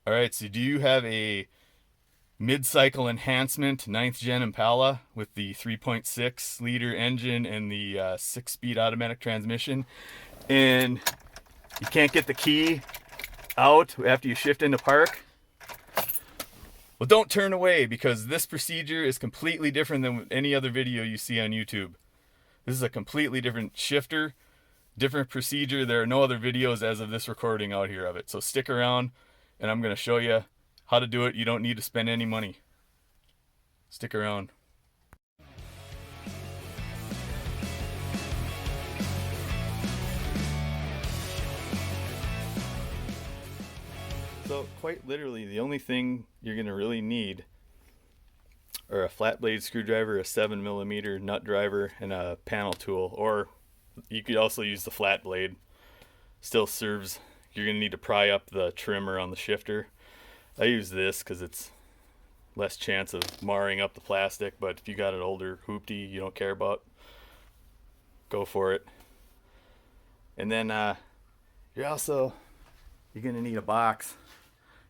All right, so do you have a mid-cycle enhancement 9th Gen Impala with the 3.6 liter engine and the 6-speed automatic transmission, and you can't get the key out after you shift into park? Well, don't turn away, because this procedure is completely different than any other video you see on YouTube. This is a completely different shifter, different procedure. There are no other videos as of this recording out here of it. So stick around and I'm going to show you how to do it. You don't need to spend any money. Stick around. So quite literally, the only thing you're going to really need are a flat blade screwdriver, a 7mm nut driver, and a panel tool. Or you could also use the flat blade. Still serves. You're going to need to pry up the trimmer on the shifter. I use this because it's less chance of marring up the plastic, but if you got an older hoopty you don't care about, go for it. And then you're going to need a box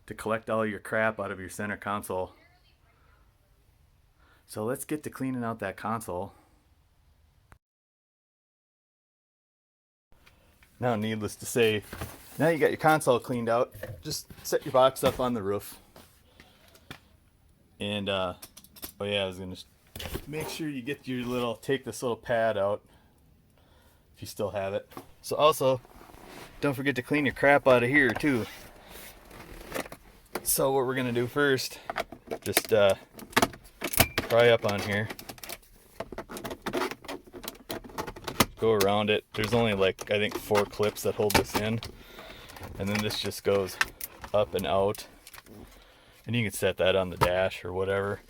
to collect all your crap out of your center console. So let's get to cleaning out that console. Now, needless to say, now you got your console cleaned out, just set your box up on the roof. And oh yeah, I was gonna make sure you get your take this little pad out if you still have it. So also, don't forget to clean your crap out of here too. So what we're gonna do first, just pry up on here, go around it. There's only I think 4 clips that hold this in, and then this just goes up and out, and you can set that on the dash or whatever.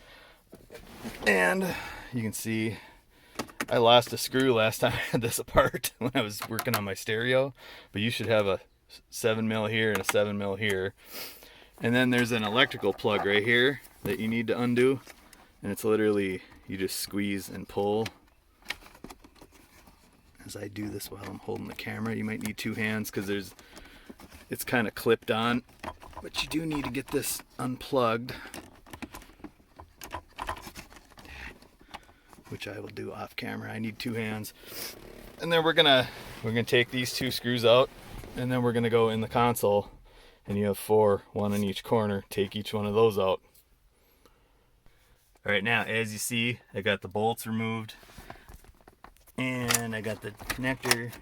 And you can see I lost a screw last time I had this apart when I was working on my stereo, but you should have a 7mm here and a 7mm here. And then there's an electrical plug right here that you need to undo, and it's literally, you just squeeze and pull. As I do this while I'm holding the camera, you might need 2 hands because it's kind of clipped on, but you do need to get this unplugged, which I will do off camera. I need 2 hands. And then we're gonna take these 2 screws out, and then we're gonna go in the console, and you have 4, 1 in each corner. Take each one of those out. All right, now as you see, I got the bolts removed, and I got the connector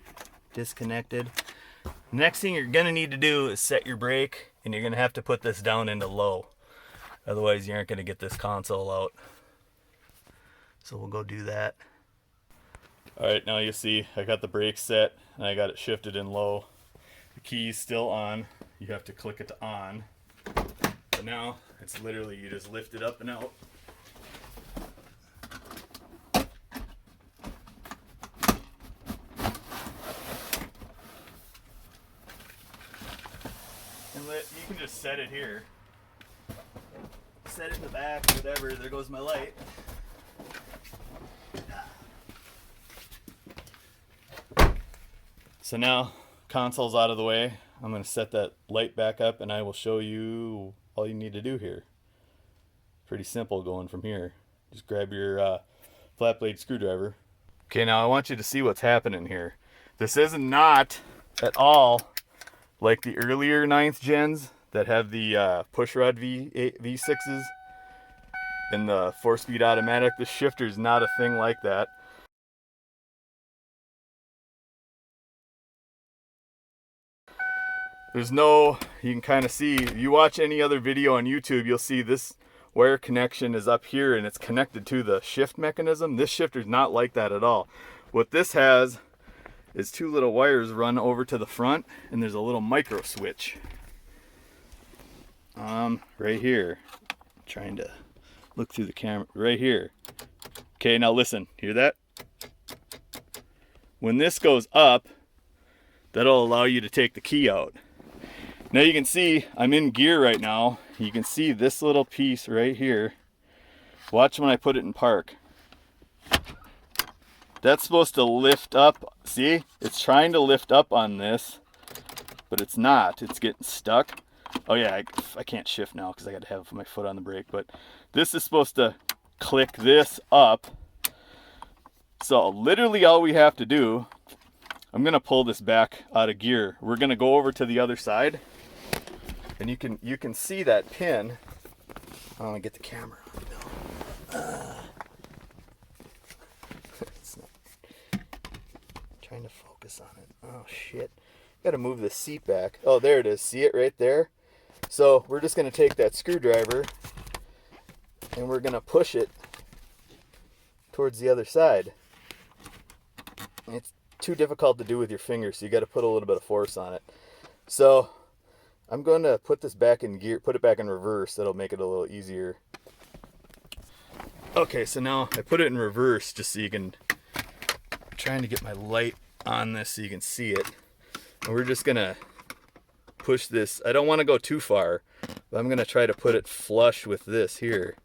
disconnected. Next thing you're gonna need to do is set your brake, and you're gonna have to put this down into low. Otherwise you aren't gonna get this console out. So we'll go do that. All right, now you see I got the brake set and I got it shifted in low. The key's still on. You have to click it to on. But now it's literally, you just lift it up and out. And you can just set it here. Set it in the back, whatever. There goes my light. So now console's out of the way. I'm going to set that light back up, and I will show you all you need to do here. Pretty simple going from here. Just grab your flat blade screwdriver. Okay, now I want you to see what's happening here. This is not at all like the earlier 9th gens that have the pushrod V6s and the 4-speed automatic. The shifter is not a thing like that. There's no, you can kind of see, if you watch any other video on YouTube, you'll see this wire connection is up here and it's connected to the shift mechanism. This shifter's not like that at all. What this has is 2 little wires run over to the front, and there's a little micro switch. Right here. I'm trying to look through the camera. Right here. Okay, now listen. Hear that? When this goes up, that'll allow you to take the key out. Now you can see I'm in gear right now. You can see this little piece right here. Watch when I put it in park. That's supposed to lift up. See? It's trying to lift up on this, but it's not. It's getting stuck. Oh yeah, I can't shift now because I got to have my foot on the brake, but this is supposed to click this up. So literally all we have to do, I'm gonna pull this back out of gear. We're gonna go over to the other side, and you can see that pin. I want to get the camera on. It's not trying to focus on it. Oh shit! Got to move the seat back. Oh, there it is. See it right there? So we're just gonna take that screwdriver and we're gonna push it towards the other side. It's too difficult to do with your fingers, so you got to put a little bit of force on it. So I'm going to put this back in gear, put it back in reverse. That'll make it a little easier. Okay, so now I put it in reverse just so you can, I'm trying to get my light on this so you can see it. And we're just gonna push this. I don't want to go too far, but I'm gonna try to put it flush with this here.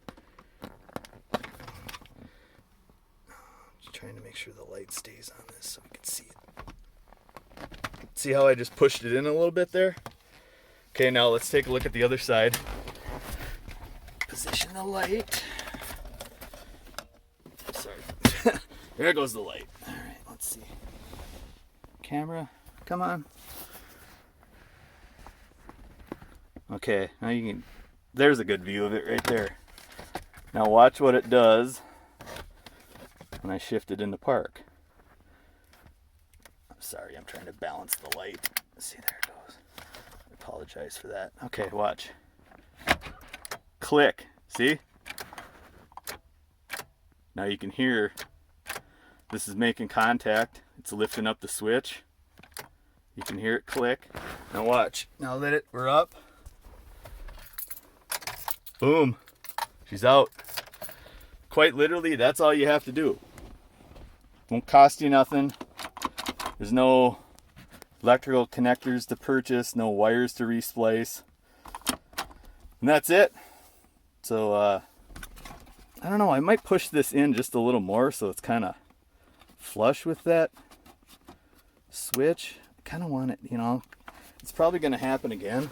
Just trying to make sure the light stays on this so we can see it. See how I just pushed it in a little bit there? Okay, now let's take a look at the other side. Position the light. Sorry. There goes the light. All right, let's see. Camera, come on. Okay, now you can, there's a good view of it right there. Now watch what it does when I shift it into park. I'm sorry, I'm trying to balance the light. See, there it goes. I apologize for that. Okay, watch. Click, see? Now you can hear this is making contact. It's lifting up the switch. You can hear it click. Now watch. Now that we're up. Boom. She's out. Quite literally, that's all you have to do. Won't cost you nothing. There's no electrical connectors to purchase, no wires to resplice. And that's it. So, I don't know, I might push this in just a little more so it's kind of flush with that switch. I kind of want it, you know, it's probably going to happen again.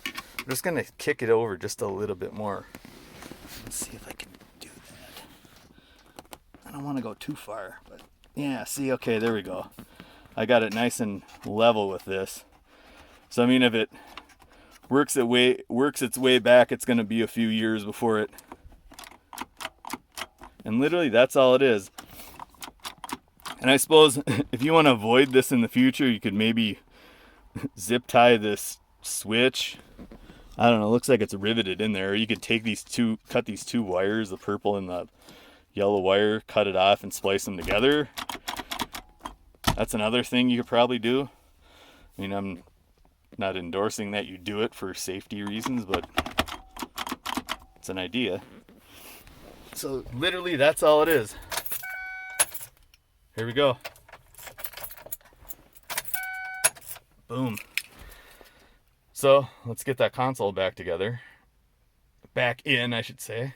I'm just going to kick it over just a little bit more. Let's see if I can do that. I don't want to go too far, but yeah, see, okay, there we go. I got it nice and level with this. So I mean, if it works its way back, it's going to be a few years before it. And literally, that's all it is. And I suppose if you want to avoid this in the future, you could maybe zip tie this switch. I don't know, it looks like it's riveted in there. You could take these two, cut these two wires, the purple and the yellow wire, cut it off and splice them together. That's another thing you could probably do. I mean, I'm not endorsing that you do it for safety reasons, but it's an idea. So literally, that's all it is. Here we go. Boom. So let's get that console back together. Back in, I should say.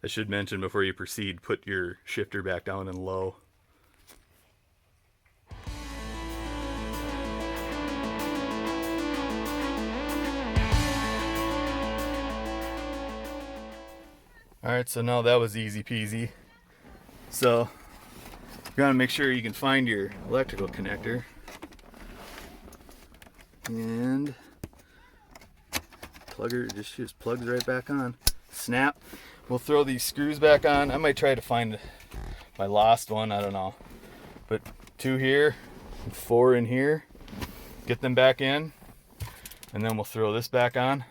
I should mention before you proceed, put your shifter back down in low. Alright, so now that was easy peasy. So you gotta make sure you can find your electrical connector. And plugger just plugs right back on. Snap. We'll throw these screws back on. I might try to find my lost one, I don't know. But 2 here, 4 in here. Get them back in. And then we'll throw this back on.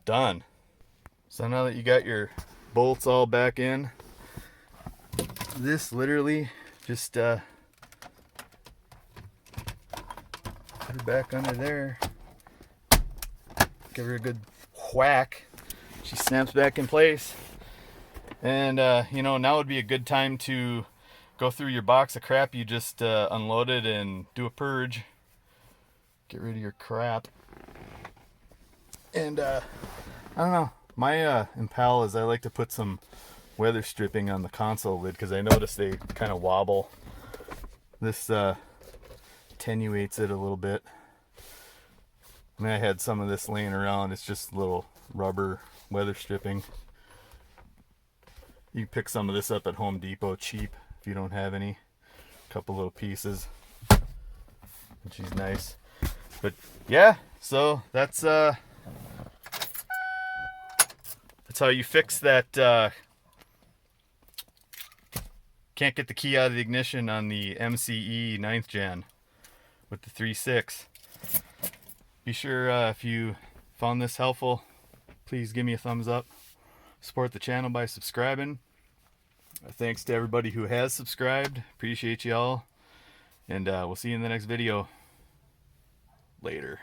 Done. So now that you got your bolts all back in, this literally just put her back under there. Give her a good whack. She snaps back in place. And you know, now would be a good time to go through your box of crap you just unloaded and do a purge. Get rid of your crap. And I don't know. My Impalas, I like to put some weather stripping on the console lid because I notice they kind of wobble. This attenuates it a little bit. I mean, I had some of this laying around. It's just little rubber weather stripping. You can pick some of this up at Home Depot cheap if you don't have any. A couple little pieces, which is nice. But yeah, so that's how you fix that. Can't get the key out of the ignition on the MCE 9th gen with the 3.6. Be sure if you found this helpful, please give me a thumbs up. Support the channel by subscribing. Thanks to everybody who has subscribed. Appreciate you all. And we'll see you in the next video. Later.